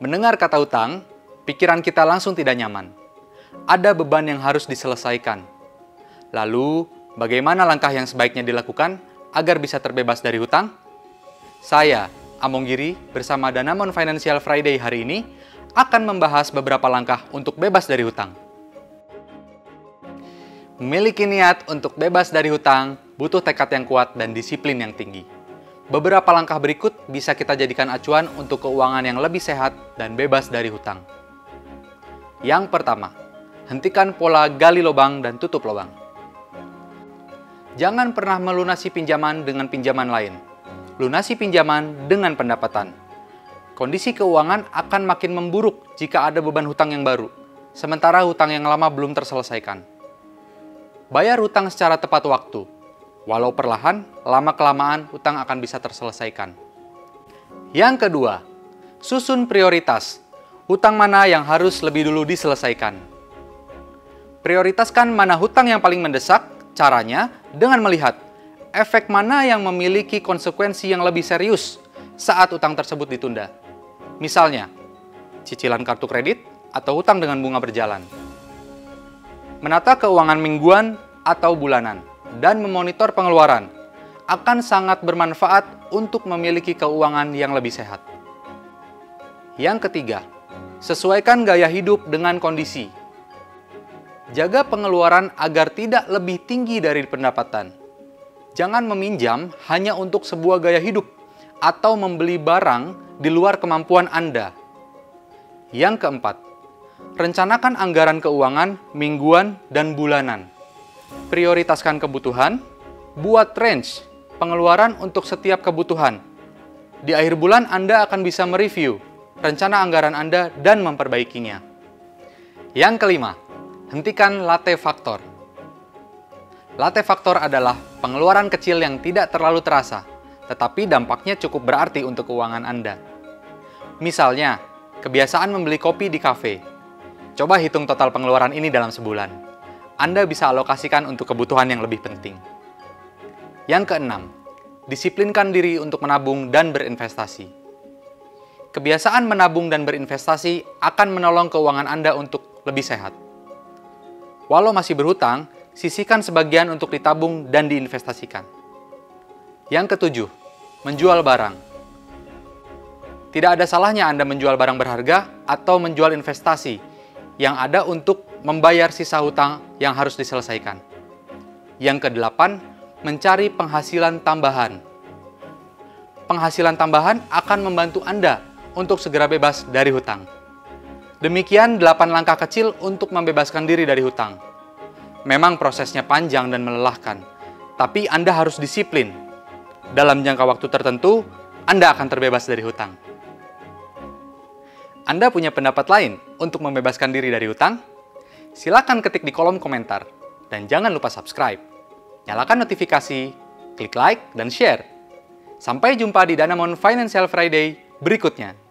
Mendengar kata hutang, pikiran kita langsung tidak nyaman. Ada beban yang harus diselesaikan. Lalu, bagaimana langkah yang sebaiknya dilakukan agar bisa terbebas dari hutang? Saya, Among Giri, bersama Danamon Financial Friday hari ini akan membahas beberapa langkah untuk bebas dari hutang. Memiliki niat untuk bebas dari hutang butuh tekad yang kuat dan disiplin yang tinggi. Beberapa langkah berikut bisa kita jadikan acuan untuk keuangan yang lebih sehat dan bebas dari hutang. Yang pertama, hentikan pola gali lubang dan tutup lubang. Jangan pernah melunasi pinjaman dengan pinjaman lain. Lunasi pinjaman dengan pendapatan. Kondisi keuangan akan makin memburuk jika ada beban hutang yang baru, sementara hutang yang lama belum terselesaikan. Bayar hutang secara tepat waktu. Walau perlahan, lama-kelamaan hutang akan bisa terselesaikan. Yang kedua, susun prioritas. Hutang mana yang harus lebih dulu diselesaikan. Prioritaskan mana hutang yang paling mendesak, caranya dengan melihat efek mana yang memiliki konsekuensi yang lebih serius saat hutang tersebut ditunda. Misalnya, cicilan kartu kredit atau hutang dengan bunga berjalan. Menata keuangan mingguan atau bulanan dan memonitor pengeluaran akan sangat bermanfaat untuk memiliki keuangan yang lebih sehat. Yang ketiga, sesuaikan gaya hidup dengan kondisi. Jaga pengeluaran agar tidak lebih tinggi dari pendapatan. Jangan meminjam hanya untuk sebuah gaya hidup atau membeli barang di luar kemampuan Anda. Yang keempat, rencanakan anggaran keuangan mingguan dan bulanan. Prioritaskan kebutuhan, buat range pengeluaran untuk setiap kebutuhan. Di akhir bulan Anda akan bisa mereview rencana anggaran Anda dan memperbaikinya. Yang kelima, hentikan latte faktor. Latte faktor adalah pengeluaran kecil yang tidak terlalu terasa, tetapi dampaknya cukup berarti untuk keuangan Anda. Misalnya, kebiasaan membeli kopi di kafe. Coba hitung total pengeluaran ini dalam sebulan. Anda bisa alokasikan untuk kebutuhan yang lebih penting. Yang keenam, disiplinkan diri untuk menabung dan berinvestasi. Kebiasaan menabung dan berinvestasi akan menolong keuangan Anda untuk lebih sehat. Walau masih berhutang, sisihkan sebagian untuk ditabung dan diinvestasikan. Yang ketujuh, menjual barang. Tidak ada salahnya Anda menjual barang berharga atau menjual investasi yang ada untuk membayar sisa hutang yang harus diselesaikan. Yang kedelapan, mencari penghasilan tambahan. Penghasilan tambahan akan membantu Anda untuk segera bebas dari hutang. Demikian 8 langkah kecil untuk membebaskan diri dari hutang. Memang prosesnya panjang dan melelahkan, tapi Anda harus disiplin. Dalam jangka waktu tertentu, Anda akan terbebas dari hutang. Anda punya pendapat lain untuk membebaskan diri dari hutang? Silakan ketik di kolom komentar. Dan jangan lupa subscribe. Nyalakan notifikasi, klik like, dan share. Sampai jumpa di Danamon Financial Friday berikutnya.